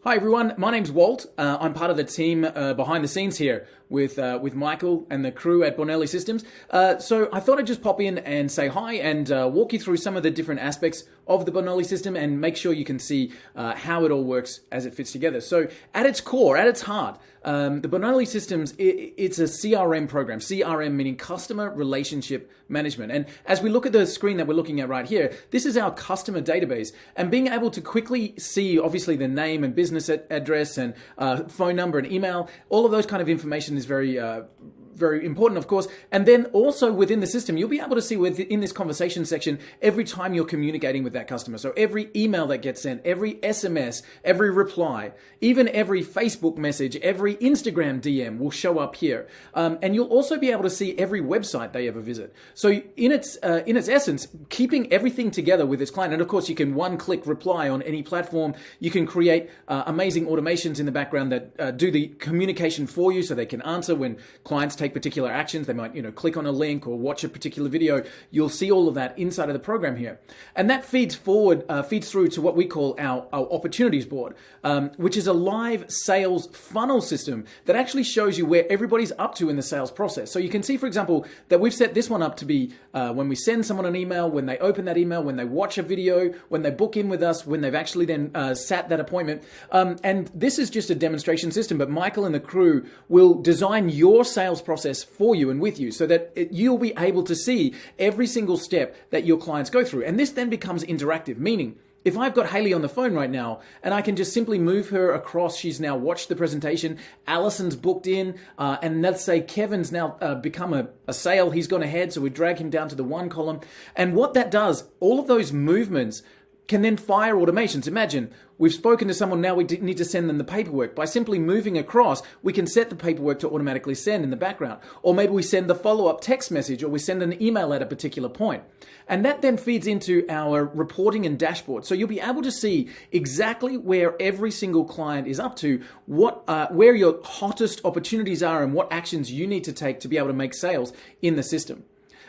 Hi everyone, my name's Walt. I'm part of the team behind the scenes here with Michael and the crew at Bonelli Systems. So I thought I'd just pop in and say hi and walk you through some of the different aspects of the Bonelli system and make sure you can see how it all works as it fits together. So at its core, at its heart, the Bonelli Systems, it's a CRM program. CRM meaning Customer Relationship Management. And as we look at the screen that we're looking at right here, this is our customer database. And being able to quickly see, obviously, the name and business address and phone number and email, all of those kind of information is very important, of course. And then also within the system, you'll be able to see within this conversation section every time you're communicating with that customer. So every email that gets sent, every SMS, every reply, even every Facebook message, every Instagram DM will show up here. And you'll also be able to see every website they ever visit. So in its essence, keeping everything together with this client. And of course, you can one-click reply on any platform. You can create amazing automations in the background that do the communication for you so they can answer when clients take particular actions. They might, click on a link or watch a particular video. You'll see all of that inside of the program here. And that feeds through to what we call our opportunities board, which is a live sales funnel system that actually shows you where everybody's up to in the sales process. So you can see, for example, that we've set this one up to be when we send someone an email, when they open that email, when they watch a video, when they book in with us, when they've actually then sat that appointment. And this is just a demonstration system, but Michael and the crew will design your sales process for you and with you so that you'll be able to see every single step that your clients go through. And this then becomes interactive, meaning if I've got Haley on the phone right now and I can just simply move her across, she's now watched the presentation, Allison's booked in, and let's say Kevin's now become a sale, he's gone ahead, so we drag him down to the one column. And what that does, all of those movements can then fire automations. Imagine we've spoken to someone, now we need to send them the paperwork. By simply moving across, we can set the paperwork to automatically send in the background. Or maybe we send the follow-up text message or we send an email at a particular point. And that then feeds into our reporting and dashboard. So you'll be able to see exactly where every single client is up to, where your hottest opportunities are and what actions you need to take to be able to make sales in the system.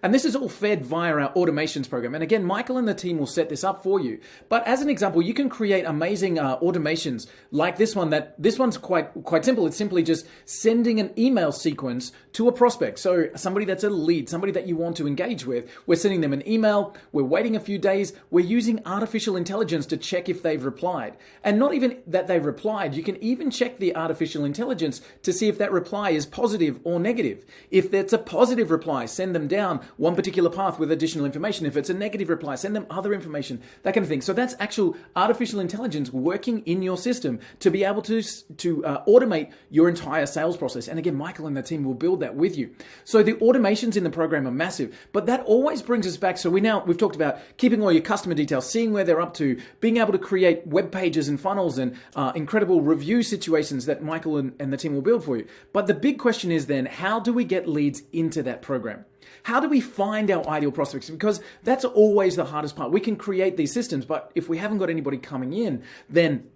And this is all fed via our automations program. And again, Michael and the team will set this up for you. But as an example, you can create amazing automations like this one. This one's quite simple. It's simply just sending an email sequence to a prospect. So somebody that's a lead, somebody that you want to engage with, we're sending them an email. We're waiting a few days. We're using artificial intelligence to check if they've replied. And not even that they've replied. You can even check the artificial intelligence to see if that reply is positive or negative. If it's a positive reply, send them down one particular path with additional information. If it's a negative reply, send them other information, that kind of thing. So that's actual artificial intelligence working in your system to be able to automate your entire sales process. And again, Michael and the team will build that with you. So the automations in the program are massive, but that always brings us back. So we've talked about keeping all your customer details, seeing where they're up to, being able to create web pages and funnels and incredible review situations that Michael and the team will build for you. But the big question is then, how do we get leads into that program? How do we find our ideal prospects? Because that's always the hardest part. We can create these systems, but if we haven't got anybody coming in, then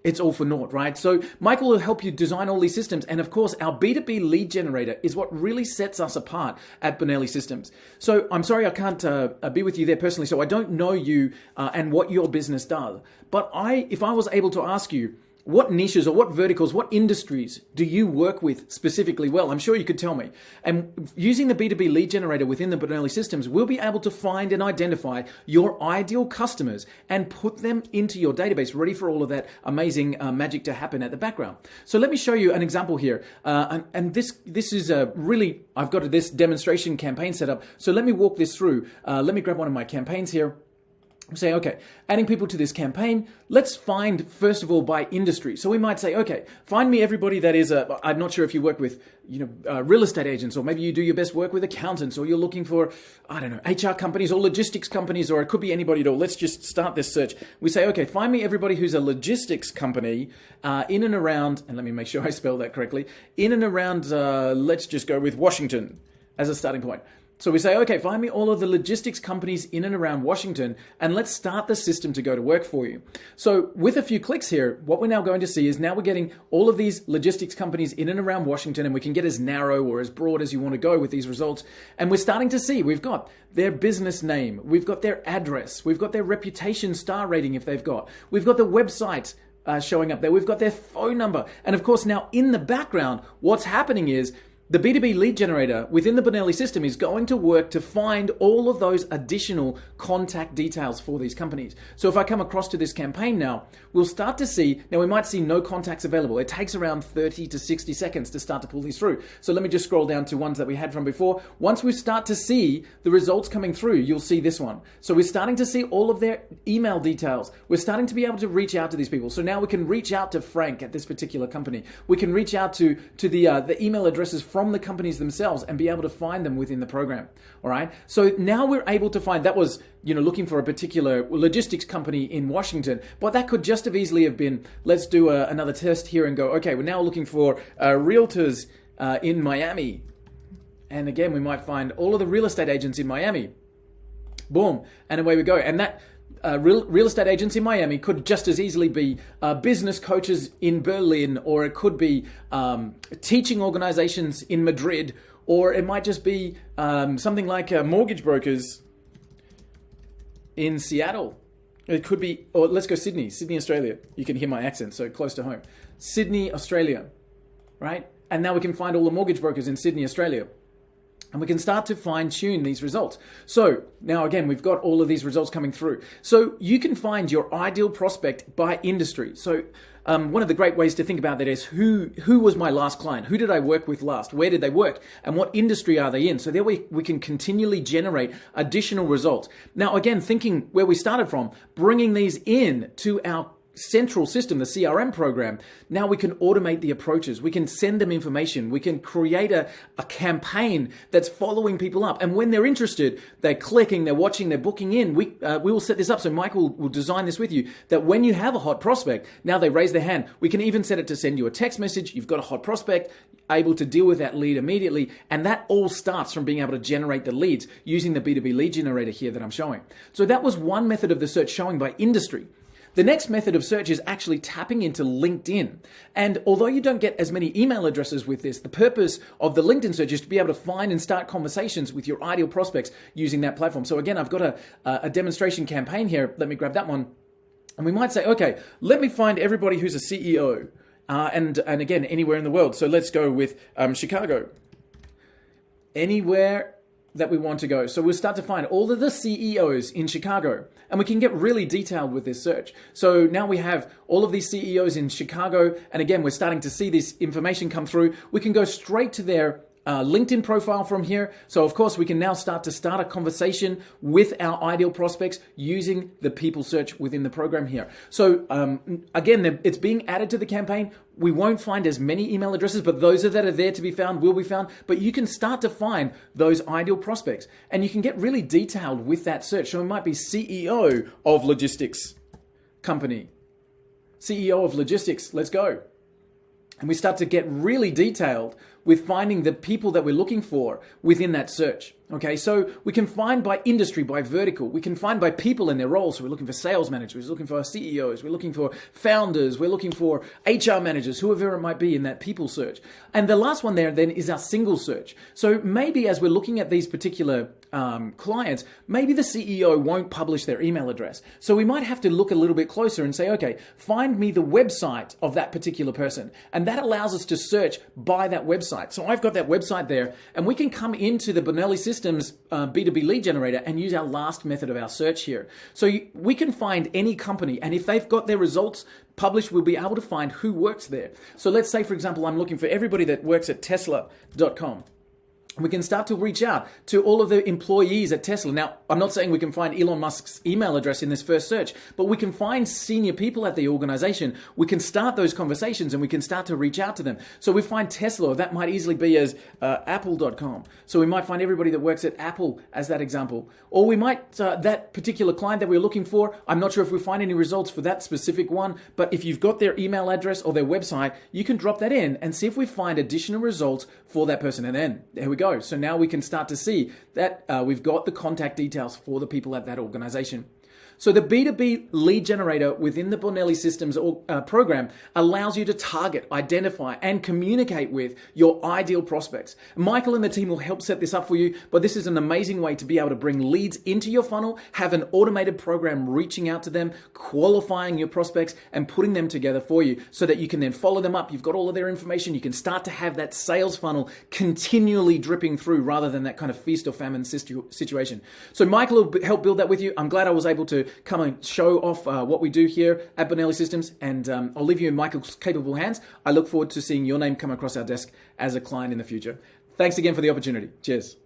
it's all for naught, right? So Michael will help you design all these systems. And of course, our B2B lead generator is what really sets us apart at Bonelli Systems. So I'm sorry I can't be with you there personally, so I don't know you and what your business does. But if I was able to ask you, what niches or what verticals, what industries do you work with specifically well? I'm sure you could tell me. And using the B2B lead generator within the Bonelli Systems, we'll be able to find and identify your ideal customers and put them into your database, ready for all of that amazing magic to happen at the background. So let me show you an example here. And this is really, I've got this demonstration campaign set up. So let me walk this through. Let me grab one of my campaigns here. Say, okay, adding people to this campaign, let's find, first of all, by industry. So we might say, okay, find me everybody that is I'm not sure if you work with, real estate agents, or maybe you do your best work with accountants, or you're looking for, HR companies or logistics companies, or it could be anybody at all. Let's just start this search. We say, okay, find me everybody who's a logistics company in and around, and let me make sure I spell that correctly, in and around, let's just go with Washington as a starting point. So we say, okay, find me all of the logistics companies in and around Washington, and let's start the system to go to work for you. So with a few clicks here, what we're now going to see is now we're getting all of these logistics companies in and around Washington, and we can get as narrow or as broad as you want to go with these results. And we're starting to see we've got their business name, we've got their address, we've got their reputation star rating if they've got, we've got the website showing up there. We've got their phone number. And of course, now in the background, what's happening is the B2B lead generator within the Bonelli system is going to work to find all of those additional contact details for these companies. So if I come across to this campaign now, we'll start to see, now we might see no contacts available. It takes around 30 to 60 seconds to start to pull these through. So let me just scroll down to ones that we had from before. Once we start to see the results coming through, you'll see this one. So we're starting to see all of their email details. We're starting to be able to reach out to these people. So now we can reach out to Frank at this particular company. We can reach out to the email addresses from the companies themselves and be able to find them within the program. All right. So now we're able to find, that was, looking for a particular logistics company in Washington, but that could just have easily have been, let's do another test here and go, okay, we're now looking for realtors in Miami. And again, we might find all of the real estate agents in Miami. Boom. And away we go. And that real estate agents in Miami could just as easily be business coaches in Berlin, or it could be teaching organizations in Madrid, or it might just be something like mortgage brokers in Seattle. It could be, or let's go Sydney, Australia. You can hear my accent, so close to home. Sydney, Australia, right? And now we can find all the mortgage brokers in Sydney, Australia. And we can start to fine tune these results. So now again, we've got all of these results coming through. So you can find your ideal prospect by industry. So one of the great ways to think about that is who was my last client? Who did I work with last? Where did they work? And what industry are they in? So there we can continually generate additional results. Now again, thinking where we started from, bringing these in to our central system, the CRM program, now we can automate the approaches. We can send them information. We can create a campaign that's following people up. And when they're interested, they're clicking, they're watching, they're booking in. We will set this up. So Michael will design this with you, that when you have a hot prospect, now they raise their hand. We can even set it to send you a text message. You've got a hot prospect, able to deal with that lead immediately. And that all starts from being able to generate the leads using the B2B lead generator here that I'm showing. So that was one method of the search showing by industry. The next method of search is actually tapping into LinkedIn. And although you don't get as many email addresses with this, the purpose of the LinkedIn search is to be able to find and start conversations with your ideal prospects using that platform. So again, I've got a demonstration campaign here. Let me grab that one. And we might say, okay, let me find everybody who's a CEO. And again, anywhere in the world. So let's go with Chicago. Anywhere that we want to go. So we'll start to find all of the CEOs in Chicago, and we can get really detailed with this search. So now we have all of these CEOs in Chicago, and again, we're starting to see this information come through. We can go straight to their LinkedIn profile from here. So of course, we can now start a conversation with our ideal prospects using the people search within the program here. So again, it's being added to the campaign. We won't find as many email addresses, but those that are there to be found will be found. But you can start to find those ideal prospects, and you can get really detailed with that search. So it might be CEO of logistics company, CEO of logistics, let's go. And we start to get really detailed with finding the people that we're looking for within that search. Okay, so we can find by industry, by vertical. We can find by people in their roles. So we're looking for sales managers, we're looking for CEOs, we're looking for founders, we're looking for HR managers, whoever it might be in that people search. And the last one there then is our single search. So maybe as we're looking at these particular clients, maybe the CEO won't publish their email address. So we might have to look a little bit closer and say, okay, find me the website of that particular person. And that allows us to search by that website. So I've got that website there, and we can come into the Bonelli Systems B2B lead generator and use our last method of our search here. So we can find any company, and if they've got their results published, we'll be able to find who works there. So let's say, for example, I'm looking for everybody that works at Tesla.com. We can start to reach out to all of the employees at Tesla. Now, I'm not saying we can find Elon Musk's email address in this first search, but we can find senior people at the organization. We can start those conversations and we can start to reach out to them. So we find Tesla, that might easily be as Apple.com. So we might find everybody that works at Apple as that example. Or we might, that particular client that we're looking for, I'm not sure if we find any results for that specific one, but if you've got their email address or their website, you can drop that in and see if we find additional results for that person. And then there we go. So now we can start to see that we've got the contact details for the people at that organization. So the B2B lead generator within the Bonelli Systems program allows you to target, identify, and communicate with your ideal prospects. Michael and the team will help set this up for you, but this is an amazing way to be able to bring leads into your funnel, have an automated program reaching out to them, qualifying your prospects, and putting them together for you so that you can then follow them up. You've got all of their information. You can start to have that sales funnel continually dripping through rather than that kind of feast or famine situation. So Michael will help build that with you. I'm glad I was able to come and show off what we do here at Bonelli Systems, and I'll leave you in Michael's capable hands. I look forward to seeing your name come across our desk as a client in the future. Thanks again for the opportunity. Cheers.